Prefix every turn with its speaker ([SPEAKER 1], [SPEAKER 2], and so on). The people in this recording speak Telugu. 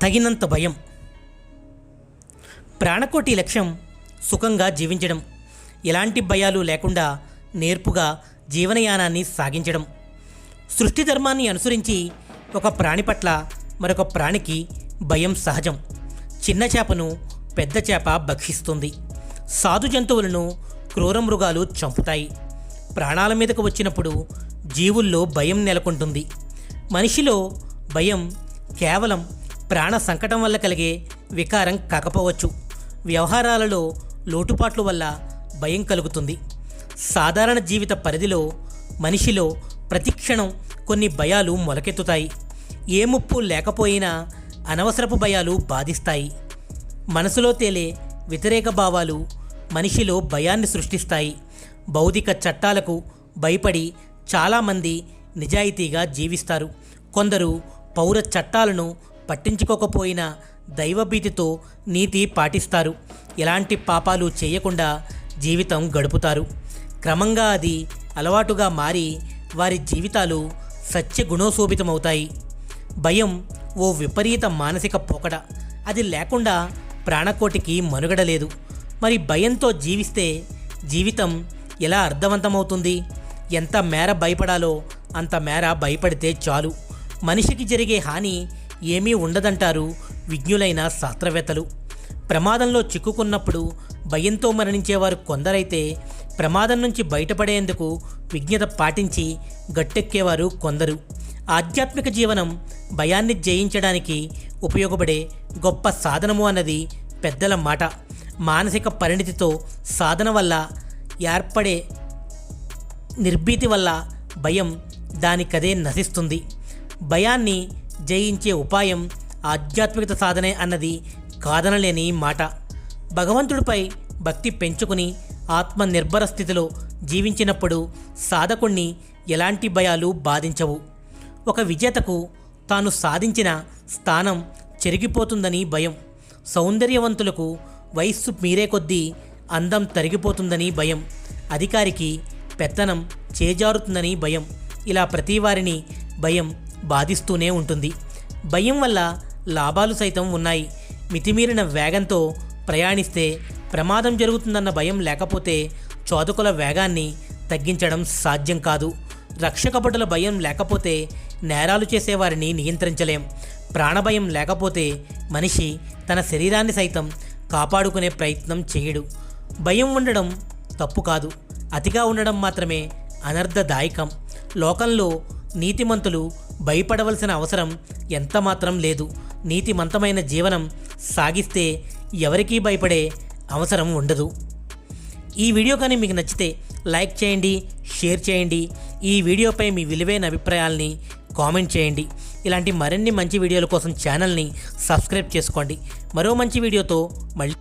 [SPEAKER 1] తగినంత భయం. ప్రాణకోటి లక్ష్యం సుఖంగా జీవించడం, ఎలాంటి భయాలు లేకుండా నేర్పుగా జీవనయానాన్ని సాగించడం. సృష్టి ధర్మాన్ని అనుసరించి ఒక ప్రాణి పట్ల మరొక ప్రాణికి భయం సహజం. చిన్న చేపను పెద్ద చేప భక్షిస్తుంది. సాధు జంతువులను క్రూర మృగాలు చంపుతాయి. ప్రాణాల మీదకు వచ్చినప్పుడు జీవుల్లో భయం నెలకొంటుంది. మనిషిలో భయం కేవలం ప్రాణ సంకటం వల్ల కలిగే వికారం కాకపోవచ్చు. వ్యవహారాలలో లోటుపాట్ల వల్ల భయం కలుగుతుంది. సాధారణ జీవిత పరిధిలో మనిషిలో ప్రతిక్షణం కొన్ని భయాలు మొలకెత్తుతాయి. ఏ ముప్పు లేకపోయినా అనవసరపు భయాలు బాధిస్తాయి. మనసులో తేలే వ్యతిరేక భావాలు మనిషిలో భయాన్ని సృష్టిస్తాయి. భౌతిక చట్టాలకు భయపడి చాలామంది నిజాయితీగా జీవిస్తారు. కొందరు పౌర చట్టాలను పట్టించుకోకపోయినా దైవభీతితో నీతి పాటిస్తారు. ఎలాంటి పాపాలు చేయకుండా జీవితం గడుపుతారు. క్రమంగా అది అలవాటుగా మారి వారి జీవితాలు సత్యగుణోశోభితమవుతాయి. భయం ఓ విపరీత మానసిక పోకడ. అది లేకుండా ప్రాణకోటికి మనుగడ లేదు. మరి భయంతో జీవిస్తే జీవితం ఎలా అర్థవంతమవుతుంది? ఎంత మేర భయపడాలో అంత మేర భయపడితే చాలు. మనిషికి జరిగే హాని ఏమీ ఉండదంటారు విజ్ఞులైన శాస్త్రవేత్తలు. ప్రమాదంలో చిక్కుకున్నప్పుడు భయంతో మరణించేవారు కొందరైతే ప్రమాదం నుంచి బయటపడేందుకు విజ్ఞత పాటించి గట్టెక్కేవారు కొందరు. ఆధ్యాత్మిక జీవనం భయాన్ని జయించడానికి ఉపయోగపడే గొప్ప సాధనము అన్నది పెద్దల మాట. మానసిక పరిణితితో సాధన వల్ల ఏర్పడే నిర్భీతి వల్ల భయం దానికదే నశిస్తుంది. భయాన్ని జయించే ఉపాయం ఆధ్యాత్మికత సాధనే అన్నది కాదనలేని మాట. భగవంతుడిపై భక్తి పెంచుకుని ఆత్మనిర్భర స్థితిలో జీవించినప్పుడు సాధకుణ్ణి ఎలాంటి భయాలు బాధించవు. ఒక విజేతకు తాను సాధించిన స్థానం చెరిగిపోతుందని భయం. సౌందర్యవంతులకు వయస్సు మీరే కొద్దీ అందం తరిగిపోతుందని భయం. అధికారికి పెత్తనం చేజారుతుందని భయం. ఇలా ప్రతివారిని భయం బాధిస్తూనే ఉంటుంది. భయం వల్ల లాభాలు సైతం ఉన్నాయి. మితిమీరిన వేగంతో ప్రయాణిస్తే ప్రమాదం జరుగుతుందన్న భయం లేకపోతే చోదకుల వేగాన్ని తగ్గించడం సాధ్యం కాదు. రక్షకభటుల భయం లేకపోతే నేరాలు చేసేవారిని నియంత్రించలేం. ప్రాణభయం లేకపోతే మనిషి తన శరీరాన్ని సైతం కాపాడుకునే ప్రయత్నం చేయడు. భయం ఉండడం తప్పు కాదు, అతిగా ఉండడం మాత్రమే అనర్థదాయకం. లోకంలో నీతిమంతులు భయపడవలసిన అవసరం ఎంతమాత్రం లేదు. నీతిమంతమైన జీవనం సాగిస్తే ఎవరికీ భయపడే అవసరం ఉండదు. ఈ వీడియో కానీ మీకు నచ్చితే లైక్ చేయండి, షేర్ చేయండి. ఈ వీడియోపై మీ విలువైన అభిప్రాయాల్ని కామెంట్ చేయండి. ఇలాంటి మరిన్ని మంచి వీడియోల కోసం ఛానల్ని సబ్స్క్రైబ్ చేసుకోండి. మరో మంచి వీడియోతో మళ్ళీ